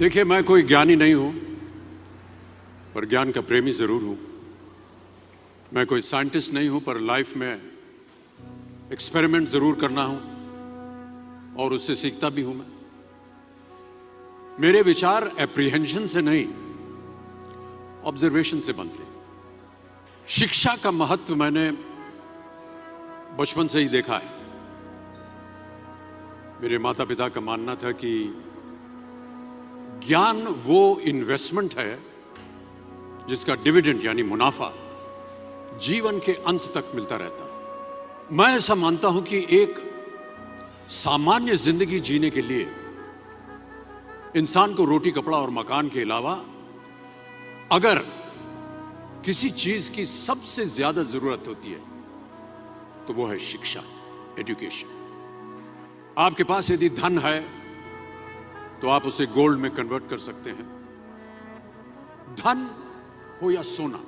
देखिए, मैं कोई ज्ञानी नहीं हूं, पर ज्ञान का प्रेमी जरूर हूं। मैं कोई साइंटिस्ट नहीं हूं, पर लाइफ में एक्सपेरिमेंट जरूर करना हूं और उससे सीखता भी हूं। मेरे विचार एप्रीहेंशन से नहीं, ऑब्जर्वेशन से बनते। शिक्षा का महत्व मैंने बचपन से ही देखा है। मेरे माता पिता का मानना था कि ज्ञान वो इन्वेस्टमेंट है जिसका डिविडेंड यानी मुनाफा जीवन के अंत तक मिलता रहता है। मैं ऐसा मानता हूं कि एक सामान्य जिंदगी जीने के लिए इंसान को रोटी कपड़ा और मकान के अलावा अगर किसी चीज की सबसे ज्यादा जरूरत होती है तो वो है शिक्षा, एजुकेशन। आपके पास यदि धन है तो आप उसे गोल्ड में कन्वर्ट कर सकते हैं। धन हो या सोना,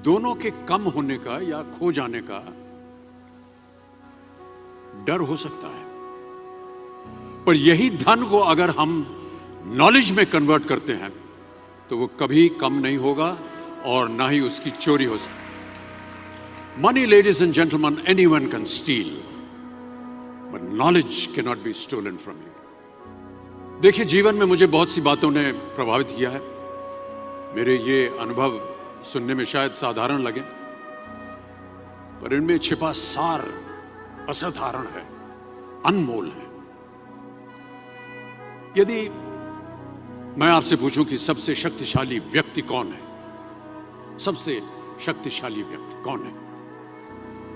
दोनों के कम होने का या खो जाने का डर हो सकता है, पर यही धन को अगर हम नॉलेज में कन्वर्ट करते हैं तो वो कभी कम नहीं होगा और ना ही उसकी चोरी हो सकती। Money, ladies and gentleman, anyone can steal, but knowledge can not be stolen from you. देखिए, जीवन में मुझे बहुत सी बातों ने प्रभावित किया है। मेरे ये अनुभव सुनने में शायद साधारण लगे, पर इनमें छिपा सार असाधारण है, अनमोल है। यदि मैं आपसे पूछूं कि सबसे शक्तिशाली व्यक्ति कौन है, सबसे शक्तिशाली व्यक्ति कौन है,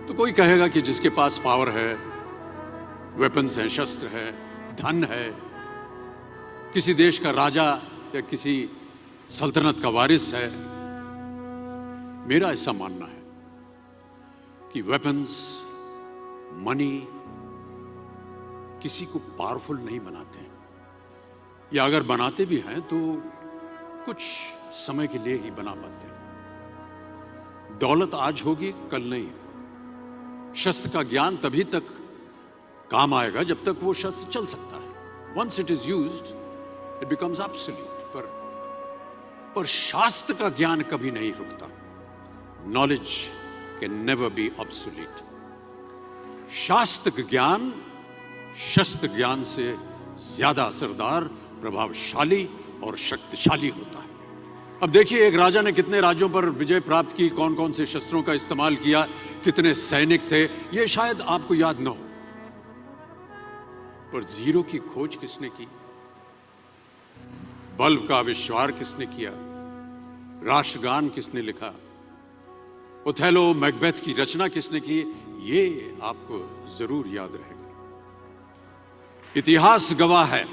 तो कोई कहेगा कि जिसके पास पावर है, वेपन्स हैं, शस्त्र है, धन है, किसी देश का राजा या किसी सल्तनत का वारिस है। मेरा ऐसा मानना है कि वेपन्स, मनी किसी को पावरफुल नहीं बनाते, या अगर बनाते भी हैं तो कुछ समय के लिए ही बना पाते हैं। दौलत आज होगी, कल नहीं। शस्त्र का ज्ञान तभी तक काम आएगा जब तक वो शस्त्र चल सकता है। Once it is used it becomes absolute. पर शास्त्र का ज्ञान कभी नहीं रुकता। Knowledge can never be obsolete. शास्त्र ज्ञान शस्त्र ज्ञान से ज्यादा असरदार, प्रभावशाली और शक्तिशाली होता है। अब देखिए, एक राजा ने कितने राज्यों पर विजय प्राप्त की, कौन कौन से शस्त्रों का इस्तेमाल किया, कितने सैनिक थे, यह शायद आपको याद न हो, पर जीरो की खोज किसने की, बल्ब का आविष्कार किसने किया, राष्ट्रगान किसने लिखा, ओथेलो, मैकबेथ की रचना किसने की, ये आपको जरूर याद रहेगा। इतिहास गवाह है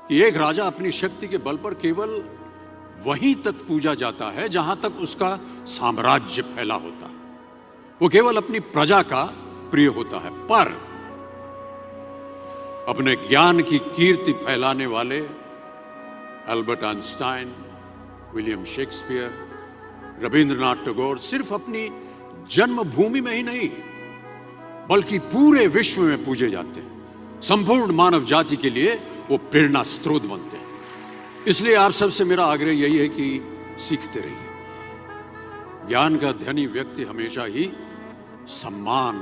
कि एक राजा अपनी शक्ति के बल पर केवल वहीं तक पूजा जाता है जहां तक उसका साम्राज्य फैला होता है। वो केवल अपनी प्रजा का प्रिय होता है। पर अपने ज्ञान की कीर्ति फैलाने वाले Albert Einstein, William Shakespeare, Rabindranath Tagore सिर्फ अपनी जन्मभूमि में ही नहीं बल्कि पूरे विश्व में पूजे जाते हैं। संपूर्ण मानव जाति के लिए वो प्रेरणा स्रोत बनते हैं। इसलिए आप सबसे मेरा आग्रह यही है कि सीखते रहिए। ज्ञान का धनी व्यक्ति हमेशा ही सम्मान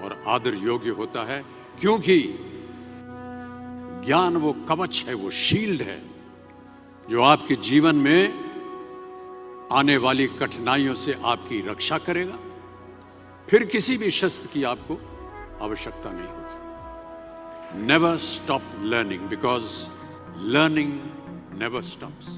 और आदर योग्य होता है, क्योंकि ज्ञान वो कवच है, वो शील्ड है जो आपके जीवन में आने वाली कठिनाइयों से आपकी रक्षा करेगा। फिर किसी भी शस्त्र की आपको आवश्यकता नहीं होगी। Never stop learning, because learning never stops.